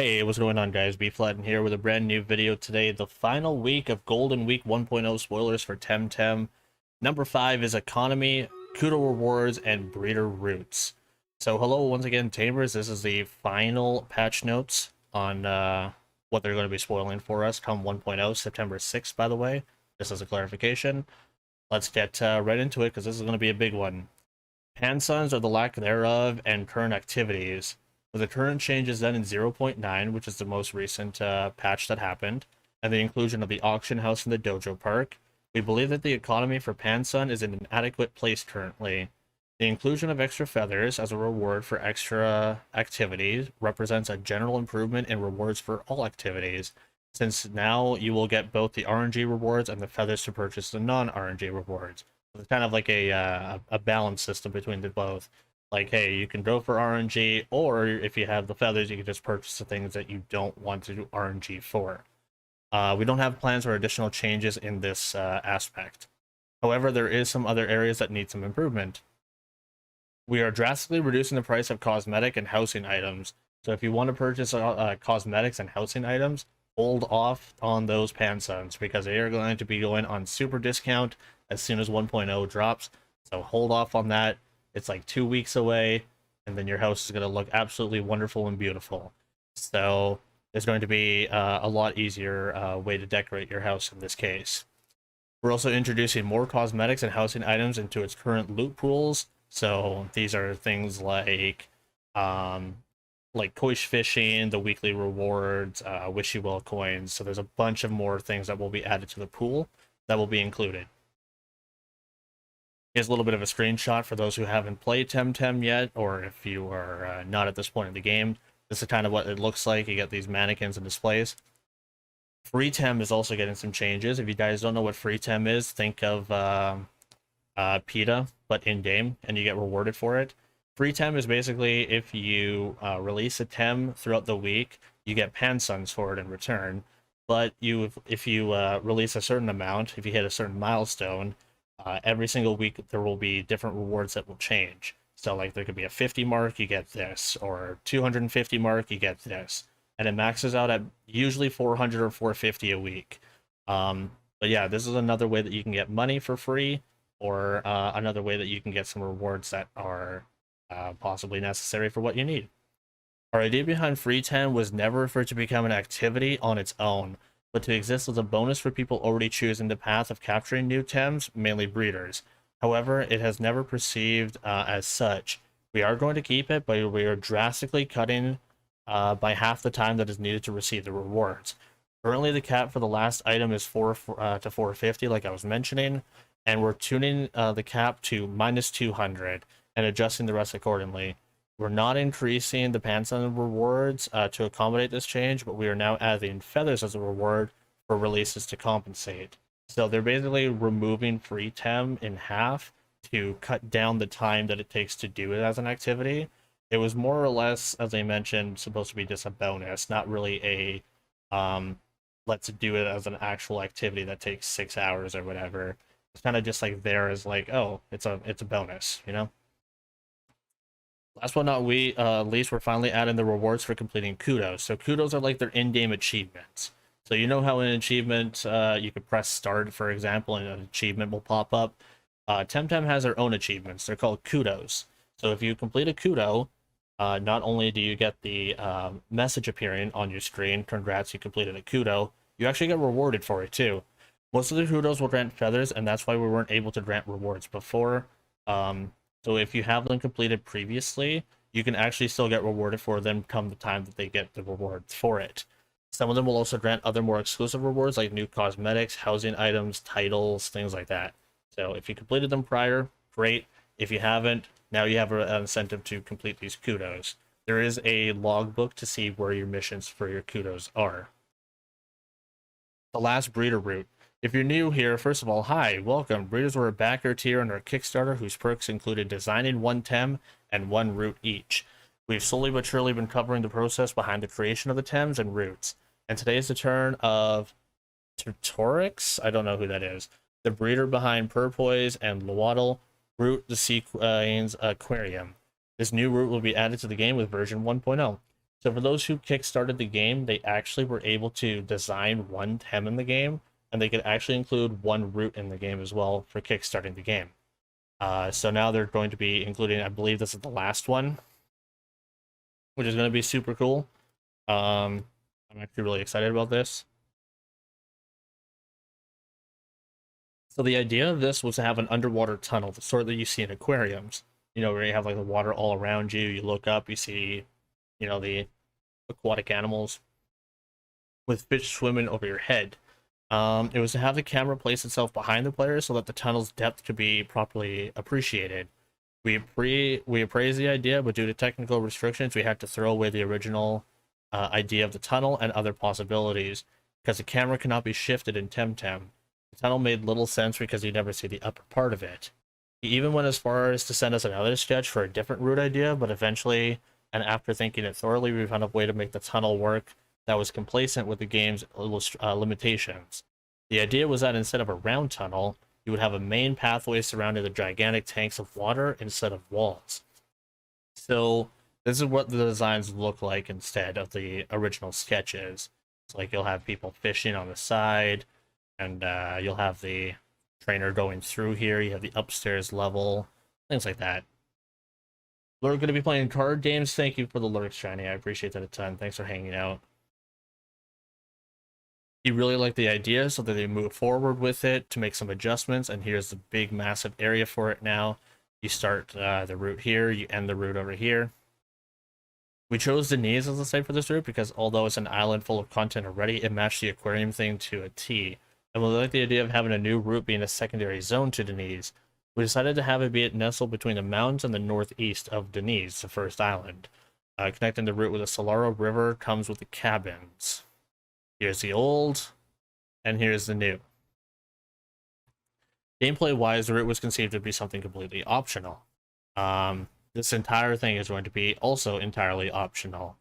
Hey, what's going on, guys? Bflattened here with a brand new video today. The final week of Golden Week 1.0 spoilers for TemTem. Number 5 is Economy, Kudo Rewards, and Breeder Routes. So hello once again, Tamers. This is the final patch notes on what they're going to be spoiling for us come 1.0, September 6th, by the way. Just as a clarification. Let's get right into it, because this is going to be a big one. Pansuns or the lack thereof, and current activities. With the current changes then in 0.9, which is the most recent patch that happened, and the inclusion of the auction house in the dojo park, we believe that the economy for Pansun is in an adequate place currently. The inclusion of extra feathers as a reward for extra activities represents a general improvement in rewards for all activities, since now you will get both the RNG rewards and the feathers to purchase the non-RNG rewards. So it's kind of like a balance system between the both. Like, hey, you can go for RNG, or if you have the feathers, you can just purchase the things that you don't want to do RNG for. We don't have plans for additional changes in this aspect. However, there is some other areas that need some improvement. We are drastically reducing the price of cosmetic and housing items. So if you want to purchase cosmetics and housing items, hold off on those Pansuns, because they are going to be going on super discount as soon as 1.0 drops. So hold off on that. It's like 2 weeks away, and then your house is going to look absolutely wonderful and beautiful. So there's going to be a lot easier way to decorate your house in this case. We're also introducing more cosmetics and housing items into its current loot pools. So these are things like Koish fishing, the weekly rewards, wish you well coins. So there's a bunch of more things that will be added to the pool that will be included. Here's a little bit of a screenshot for those who haven't played TemTem yet, or if you are not at this point in the game. This is kind of what it looks like. You get these mannequins and displays. Free Tem is also getting some changes. If you guys don't know what Free Tem is, think of PETA, but in-game, and you get rewarded for it. Free Tem is basically if you release a Tem throughout the week, you get Pansuns for it in return. But if you release a certain amount, if you hit a certain milestone, every single week there will be different rewards that will change. So like there could be a 50 mark, you get this, or 250 mark, you get this. And it maxes out at usually 400 or 450 a week. But yeah, this is another way that you can get money for free, or another way that you can get some rewards that are possibly necessary for what you need. Our idea behind Free Tem was never for it to become an activity on its own, but to exist as a bonus for people already choosing the path of capturing new Tems, mainly breeders. However, it has never perceived as such. We are going to keep it, but we are drastically cutting by half the time that is needed to receive the rewards. Currently, the cap for the last item is 4 to 450, like I was mentioning, and we're tuning the cap to -200 and adjusting the rest accordingly. We're not increasing the Pansun rewards to accommodate this change, but we are now adding feathers as a reward for releases to compensate. So they're basically removing Free Tem in half to cut down the time that it takes to do it as an activity. It was more or less, as I mentioned, supposed to be just a bonus, not really a let's do it as an actual activity that takes 6 hours or whatever. It's kind of just like there is like, oh, it's a bonus, you know? Last but not least, we're finally adding the rewards for completing kudos. So kudos are like their in-game achievements. So you know how in an achievement, you could press start, for example, and an achievement will pop up. TemTem has their own achievements. They're called kudos. So if you complete a kudo, not only do you get the message appearing on your screen, congrats, you completed a kudo, you actually get rewarded for it too. Most of the kudos will grant feathers, and that's why we weren't able to grant rewards before. So if you have them completed previously, you can actually still get rewarded for them come the time that they get the rewards for it. Some of them will also grant other more exclusive rewards like new cosmetics, housing items, titles, things like that. So if you completed them prior, great. If you haven't, now you have an incentive to complete these kudos. There is a logbook to see where your missions for your kudos are. The last breeder route. If you're new here, first of all, hi, welcome. Breeders were a backer tier on our Kickstarter whose perks included designing 1 Tem and 1 route each. We've slowly but surely been covering the process behind the creation of the Tems and routes. And today is the turn of Tutorix, I don't know who that is, the breeder behind Purpoise and Lowaddle, route the Sea Queen's Aquarium. This new route will be added to the game with version 1.0. So for those who kickstarted the game, they actually were able to design one TEM in the game, and they could actually include one route in the game as well for kickstarting the game. So now they're going to be including, I believe this is the last one, which is going to be super cool. I'm actually really excited about this. So the idea of this was to have an underwater tunnel, the sort that you see in aquariums. You know, where you have like the water all around you. You look up, you see, you know, the aquatic animals with fish swimming over your head. It was to have the camera place itself behind the player so that the tunnel's depth could be properly appreciated. We appraised the idea, but due to technical restrictions, we had to throw away the original idea of the tunnel and other possibilities because the camera cannot be shifted in TemTem. The tunnel made little sense because you never see the upper part of it. He even went as far as to send us another sketch for a different route idea, but eventually, and after thinking it thoroughly, we found a way to make the tunnel work that was complacent with the game's limitations. The idea was that instead of a round tunnel, you would have a main pathway surrounding the gigantic tanks of water instead of walls. So this is what the designs look like instead of the original sketches. It's like you'll have people fishing on the side, and you'll have the trainer going through here. You have the upstairs level, things like that. We're going to be playing card games. Thank you for the lurks, Shiny. I appreciate that a ton. Thanks for hanging out. He really liked the idea, so that they moved forward with it to make some adjustments, and here's the big massive area for it now. You start the route here, you end the route over here. We chose Denise as the site for this route because although it's an island full of content already, it matched the aquarium thing to a T. And we like the idea of having a new route being a secondary zone to Denise. We decided to have it be nestled between the mountains and the northeast of Denise, the first island. Connecting the route with the Solaro River comes with the cabins. Here's the old, and here's the new. Gameplay-wise, the route was conceived to be something completely optional. This entire thing is going to be also entirely optional.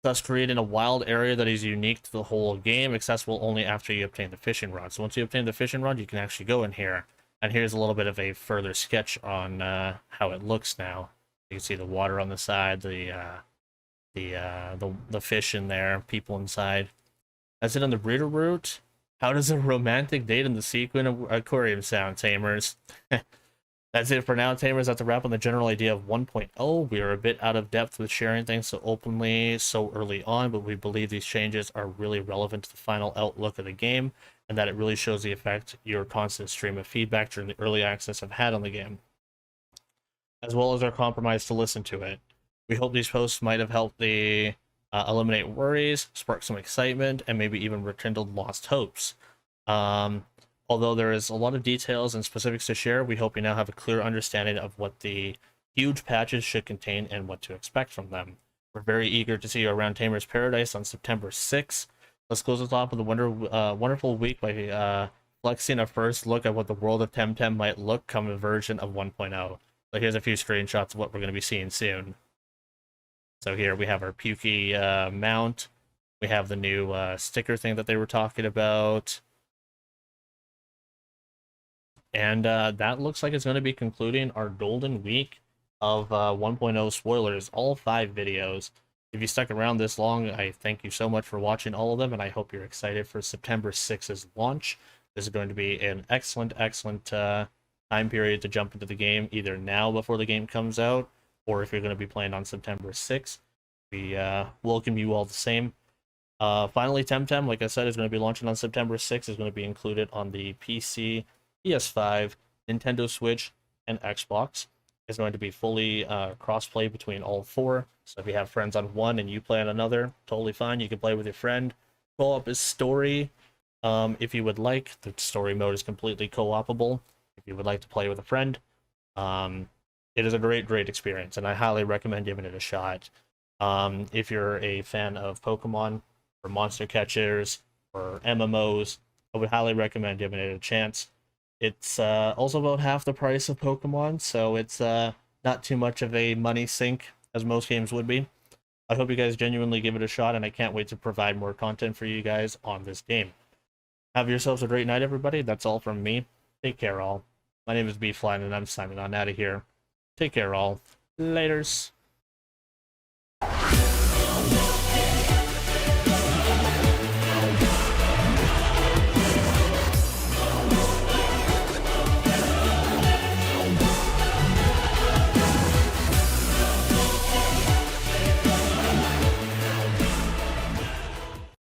Thus creating a wild area that is unique to the whole game, accessible only after you obtain the fishing rod. So once you obtain the fishing rod, you can actually go in here. And here's a little bit of a further sketch on how it looks now. You can see the water on the side, the fish in there, people inside. That's it on the breeder route. How does a romantic date in the sequin aquarium sound, Tamers? That's it for now, Tamers. That's a wrap on the general idea of 1.0. We are a bit out of depth with sharing things so openly so early on, but we believe these changes are really relevant to the final outlook of the game, and that it really shows the effect your constant stream of feedback during the early access have had on the game, as well as our compromise to listen to it. We hope these posts might have helped the eliminate worries, spark some excitement, and maybe even rekindled lost hopes. Although there is a lot of details and specifics to share, we hope you now have a clear understanding of what the huge patches should contain and what to expect from them. We're very eager to see you around Tamer's Paradise on September 6th. Let's close the top of the wonderful week by flexing a first look at what the world of TemTem might look come a version of 1.0. So here's a few screenshots of what we're going to be seeing soon. So here we have our Pukey mount. We have the new sticker thing that they were talking about. And that looks like it's going to be concluding our golden week of 1.0 spoilers, all 5 videos. If you stuck around this long, I thank you so much for watching all of them, and I hope you're excited for September 6th's launch. This is going to be an excellent time period to jump into the game, either now before the game comes out, or if you're going to be playing on September 6th. We welcome you all the same. Finally, TemTem, like I said, is going to be launching on September 6th. Is going to be included on the PC, PS5, Nintendo Switch, and Xbox. It's going to be fully cross-play between all 4. So if you have friends on one and you play on another, totally fine. You can play with your friend. Co-op is story. If you would like, the story mode is completely co-opable. If you would like to play with a friend, it is a great experience, and I highly recommend giving it a shot. If you're a fan of Pokemon, or monster catchers, or MMOs, I would highly recommend giving it a chance. It's also about half the price of Pokemon, so it's not too much of a money sink as most games would be. I hope you guys genuinely give it a shot, and I can't wait to provide more content for you guys on this game. Have yourselves a great night, everybody. That's all from me. Take care, all. My name is Bflattened, and I'm signing on out of here. Take care, all. Laters.